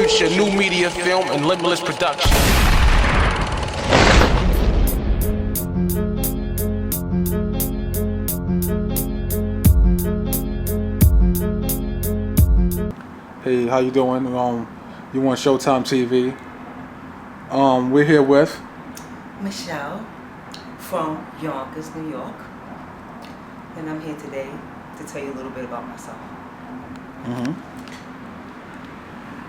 This your new media film and limitless production. Hey, how you doing? You on Showtime TV? We're here with Michelle from Yonkers, New York, and I'm here today to tell you a little bit about myself.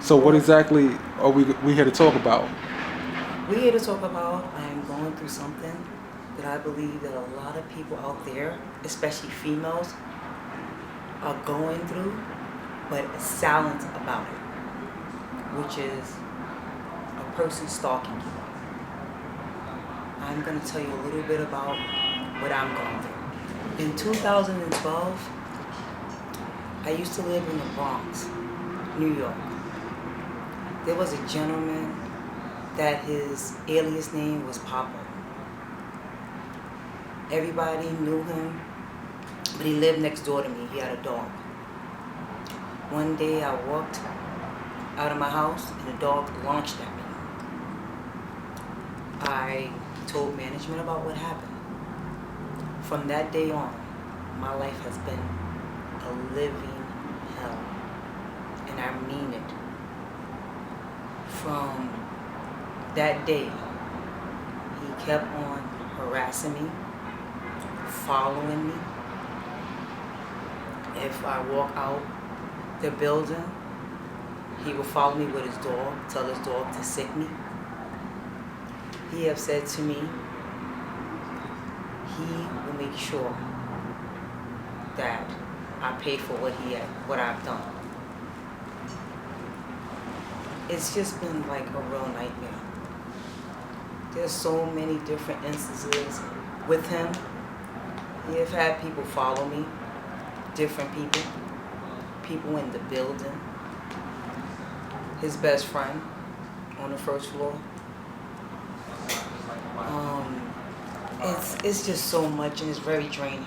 So what exactly are we here to talk about? We're here to talk about I'm going through something that I believe that a lot of people out there, especially females, are going through, but silent about it, which is a person stalking you. I'm going to tell you a little bit about what I'm going through. In 2012, I used to live in the Bronx, New York. There was a gentleman that his alias name was Papo. Everybody knew him, but he lived next door to me. He had a dog. One day I walked out of my house and the dog launched at me. I told management about what happened. From that day on, my life has been a living hell, and I mean it. From that day, he kept on harassing me, following me. If I walk out the building, he would follow me with his dog, tell his dog to sick me. He have said to me, he will make sure that I pay for what I've done. It's just been like a real nightmare. There's so many different instances with him. He have had people follow me, different people in the building. His best friend on the first floor. It's just so much, and it's very draining.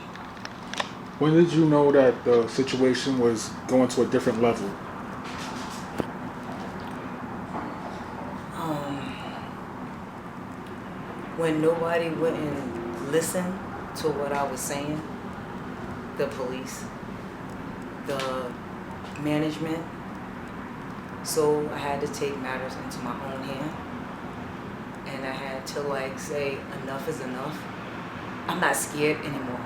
When did you know that the situation was going to a different level? When nobody wouldn't listen to what I was saying, the police, the management, so I had to take matters into my own hand, and I had to say enough is enough. I'm not scared anymore.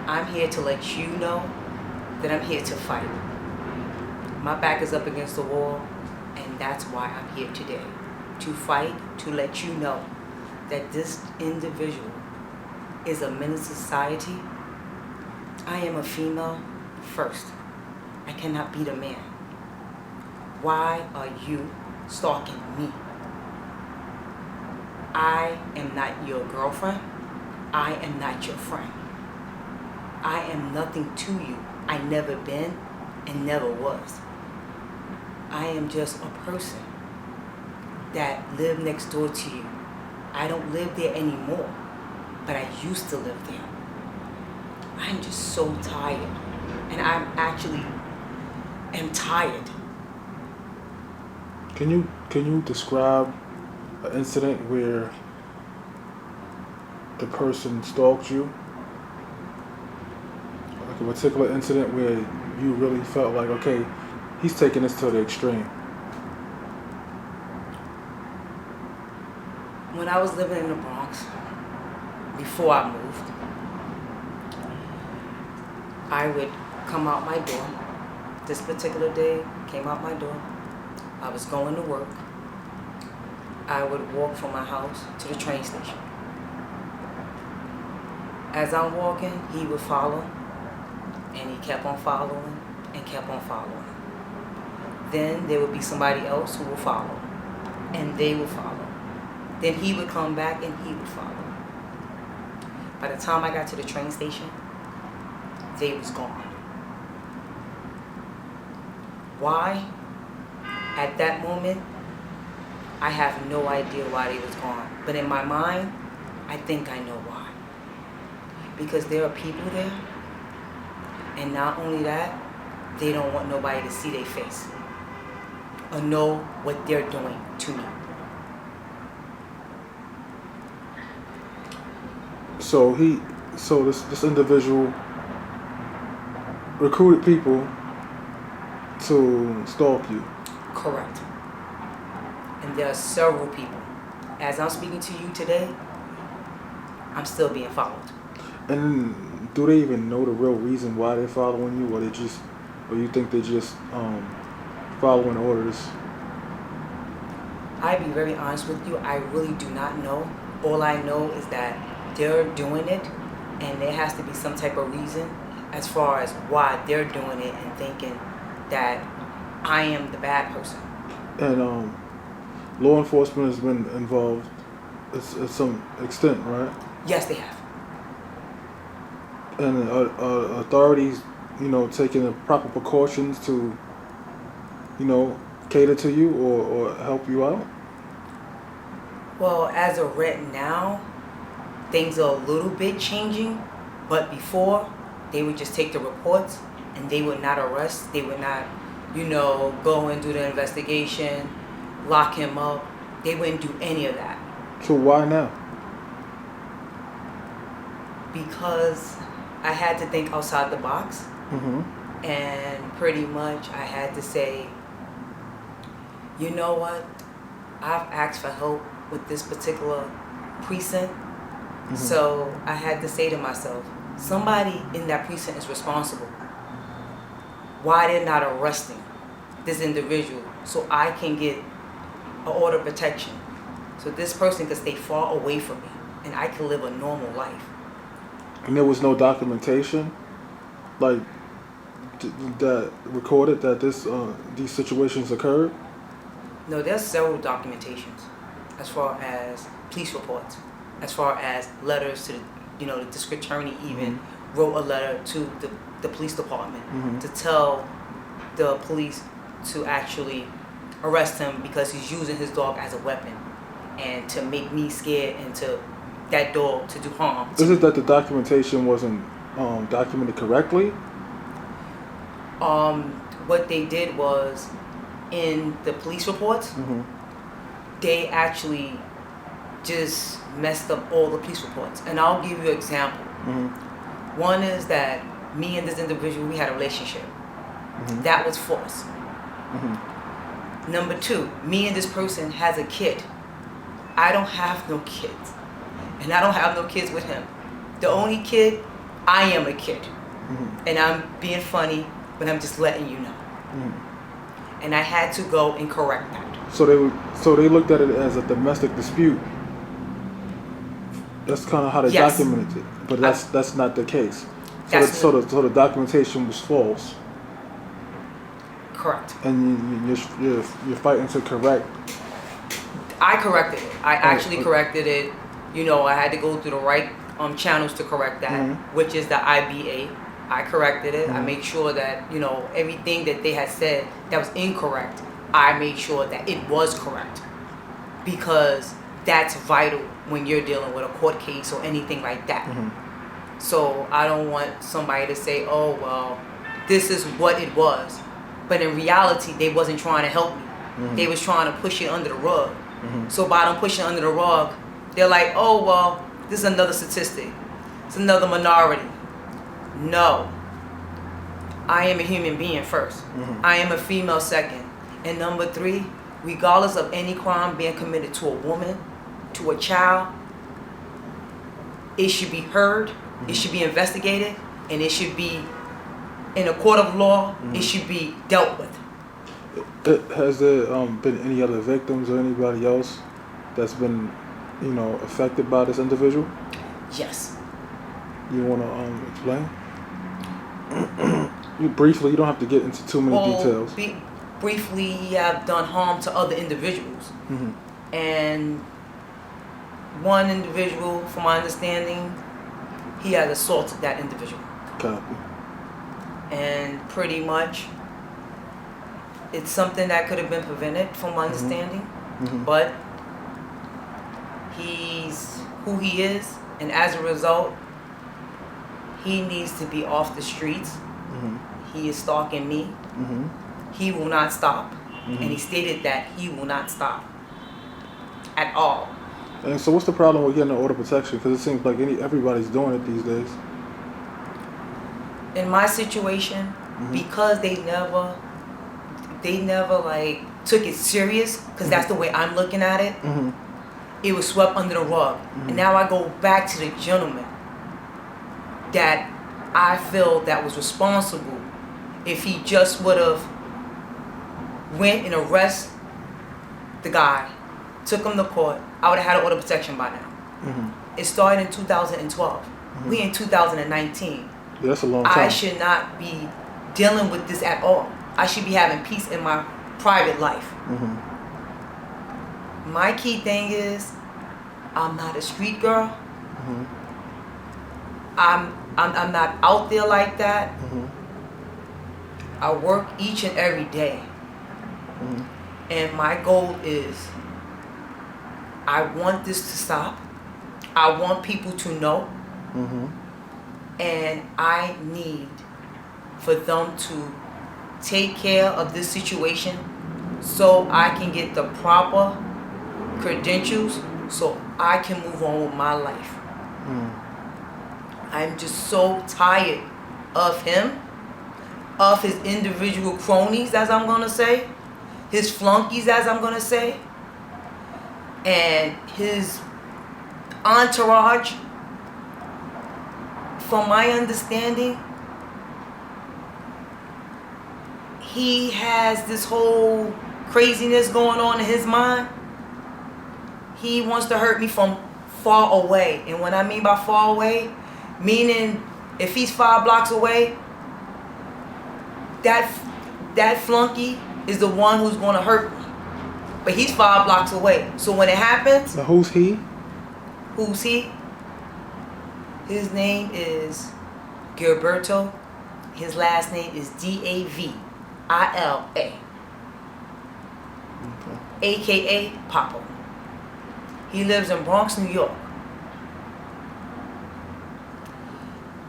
I'm here to let you know that I'm here to fight. My back is up against the wall, and that's why I'm here today. To fight, to let you know that this individual is a menace to society. I am a female first. I cannot beat a man. Why are you stalking me? I am not your girlfriend. I am not your friend. I am nothing to you. I never been and never was. I am just a person that lived next door to you. I don't live there anymore, but I used to live there. I'm just so tired, and I'm actually am tired. Can you describe an incident where the person stalked you? Like a particular incident where you really felt like, okay, he's taking this to the extreme. When I was living in the Bronx, before I moved, I would come out my door. This particular day, came out my door. I was going to work. I would walk from my house to the train station. As I'm walking, he would follow, and he kept on following and kept on following. Then there would be somebody else who would follow, and they would follow. Then he would come back and he would follow. By the time I got to the train station, they was gone. Why? At that moment, I have no idea why they was gone. But in my mind, I think I know why. Because there are people there, and not only that, they don't want nobody to see their face. or know what they're doing to me. So this individual recruited people to stalk you. Correct. And there are several people. As I'm speaking to you today, I'm still being followed. And do they even know the real reason why they're following you, or you think they're just following orders? I'll be very honest with you, I really do not know. All I know is that they're doing it, and there has to be some type of reason as far as why they're doing it and thinking that I am the bad person. And law enforcement has been involved at some extent, right? Yes, they have. And authorities, taking the proper precautions to, cater to you or help you out? Well, as of right now, things are a little bit changing, but before, they would just take the reports and they would not arrest. They would not, go and do the investigation, lock him up. They wouldn't do any of that. So why now? Because I had to think outside the box. Mm-hmm. And pretty much I had to say, you know what? I've asked for help with this particular precinct. Mm-hmm. So I had to say to myself, somebody in that precinct is responsible. Why they're not arresting this individual so I can get an order of protection. So this person can stay far away from me and I can live a normal life. And there was no documentation, like that recorded that these situations occurred? No, there's several documentations, as far as police reports, as far as letters to the district attorney even wrote a letter to the police department to tell the police to actually arrest him because he's using his dog as a weapon and to make me scared and to that dog to do harm. Is it that the documentation wasn't documented correctly? What they did was, in the police reports, they actually just messed up all the police reports. And I'll give you an example. One is that me and this individual, we had a relationship. That was false. Number two, me and this person has a kid. I don't have no kids. And I don't have no kids with him. The only kid, I am a kid. And I'm being funny, but I'm just letting you know. And I had to go and correct that. So they looked at it as a domestic dispute. That's kind of how they documented it, but that's not the case. So the documentation was false. Correct. And you're fighting to correct. I corrected it. I actually corrected it. I had to go through the right channels to correct that, which is the IBA. I corrected it. I made sure that, everything that they had said that was incorrect, I made sure that it was correct. Because that's vital when you're dealing with a court case or anything like that. So I don't want somebody to say, oh, well, this is what it was. But in reality, they wasn't trying to help me. They was trying to push it under the rug. So by them pushing it under the rug, they're like, oh, well, this is another statistic. It's another minority. No. I am a human being first. I am a female second. And number three, regardless of any crime being committed to a woman, to a child, it should be heard, it should be investigated, and it should be in a court of law, it should be dealt with. Has there been any other victims or anybody else that's been, affected by this individual? Yes. You want to explain? Briefly, you don't have to get into too many details. Briefly, he have done harm to other individuals. And one individual, from my understanding, he has assaulted that individual. Copy. And pretty much, it's something that could have been prevented, from my understanding. But he's who he is, and as a result, he needs to be off the streets. He is stalking me. He will not stop. And he stated that he will not stop at all. And so what's the problem with getting an order of protection? Because it seems like everybody's doing it these days. In my situation, because they never like took it serious, because that's the way I'm looking at it, it was swept under the rug. And now I go back to the gentleman that I feel that was responsible. If he just would have went and arrested the guy, took him to court, I would have had an order of protection by now. It started in 2012. We in 2019. Yeah, that's a long time. I should not be dealing with this at all. I should be having peace in my private life. My key thing is, I'm not a street girl. I'm not out there like that. I work each and every day. And my goal is, I want this to stop. I want people to know. And I need for them to take care of this situation so I can get the proper credentials so I can move on with my life. I'm just so tired of him, of his individual cronies, as I'm going to say, his flunkies, as I'm going to say, and his entourage. From my understanding, he has this whole craziness going on in his mind. He wants to hurt me from far away. And when I mean by far away, meaning if he's 5 blocks away, that flunky is the one who's going to hurt me. But he's 5 blocks away. So when it happens... Now who's he? Who's he? His name is Gilberto. His last name is Davila. AKA Papo. He lives in Bronx, New York.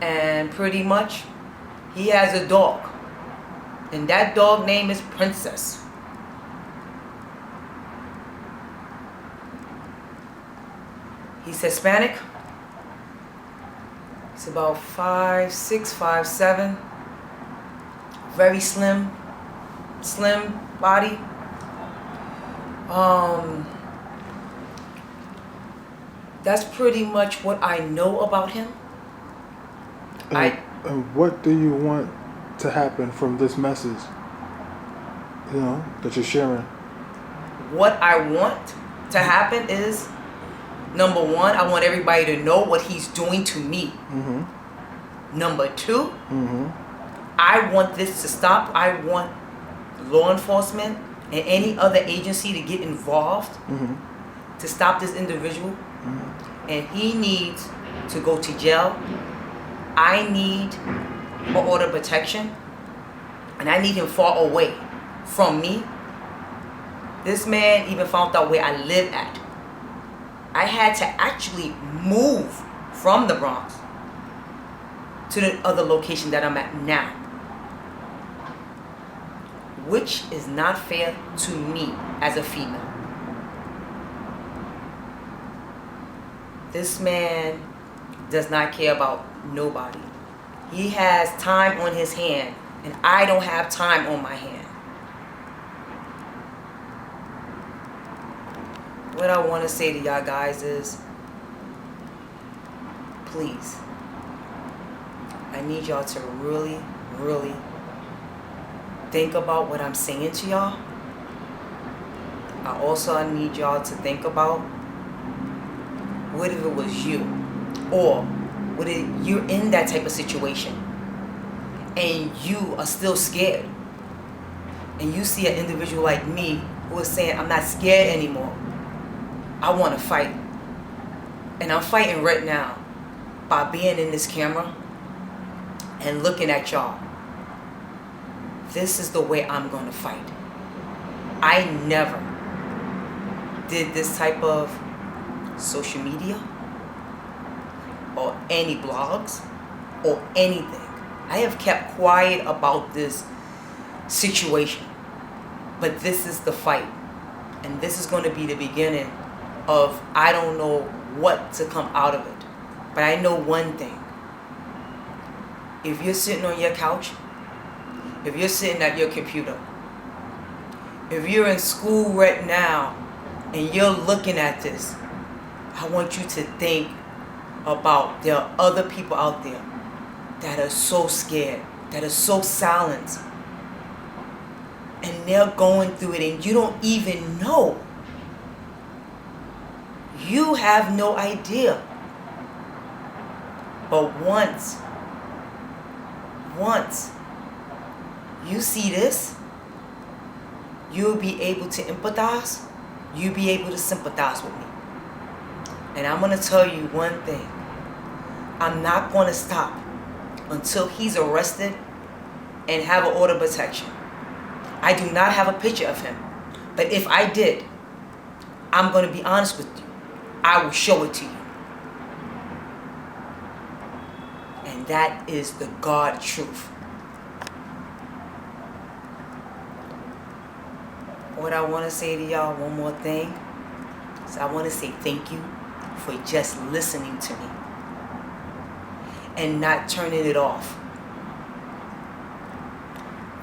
And pretty much, he has a dog. And that dog name is Princess. He's Hispanic. He's about 5'6", 5'7". Very slim body. That's pretty much what I know about him. And what do you want to happen from this message, that you're sharing? What I want to happen is, number one, I want everybody to know what he's doing to me. Number two, I want this to stop. I want law enforcement and any other agency to get involved to stop this individual. And he needs to go to jail. I need an order of protection. And I need him far away from me. This man even found out where I live at. I had to actually move from the Bronx to the other location that I'm at now, which is not fair to me as a female. This man does not care about nobody. He has time on his hand, and I don't have time on my hand. What I want to say to y'all guys is, please, I need y'all to really, really think about what I'm saying to y'all. I also need y'all to think about, what if it was you? Or what if you're in that type of situation and you are still scared, and you see an individual like me who is saying, I'm not scared anymore. I want to fight. And I'm fighting right now by being in this camera and looking at y'all. This is the way I'm going to fight. I never did this type of social media or any blogs or anything. I have kept quiet about this situation. But this is the fight. And this is going to be the beginning of, I don't know what to come out of it. But I know one thing. If you're sitting on your couch, if you're sitting at your computer, if you're in school right now and you're looking at this, I want you to think about there are other people out there that are so scared, that are so silent, and they're going through it and you don't even know. You have no idea. But once you see this, you'll be able to empathize. You'll be able to sympathize with me. And I'm going to tell you one thing. I'm not going to stop until he's arrested and have an order of protection. I do not have a picture of him. But if I did, I'm going to be honest with you. I will show it to you. And that is the God truth. What I want to say to y'all, one more thing, is I want to say thank you for just listening to me and not turning it off.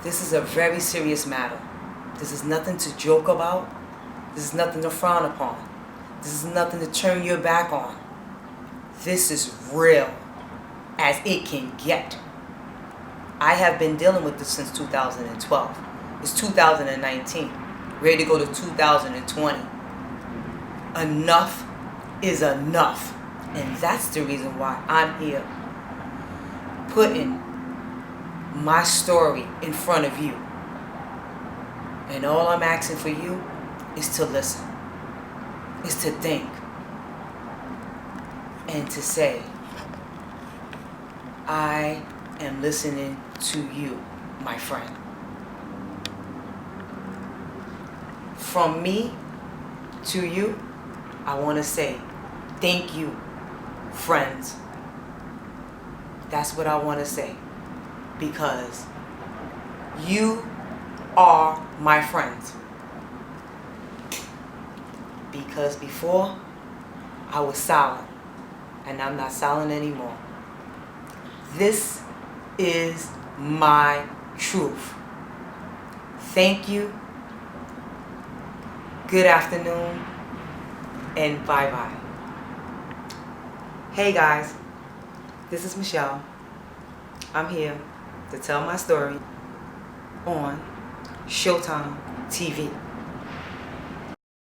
This is a very serious matter. This is nothing to joke about. This is nothing to frown upon. This is nothing to turn your back on. This is real as it can get. I have been dealing with this since 2012. It's 2019. Ready to go to 2020. Enough is enough. And that's the reason why I'm here putting my story in front of you. And all I'm asking for you is to listen. Is to think. And to say, I am listening to you, my friend. From me to you, I want to say thank you, friends. That's what I want to say. Because you are my friends. Because before, I was silent. And I'm not silent anymore. This is my truth. Thank you. Good afternoon. And bye-bye. Hey guys. This is Michelle. I'm here to tell my story on SHO-TIME TV.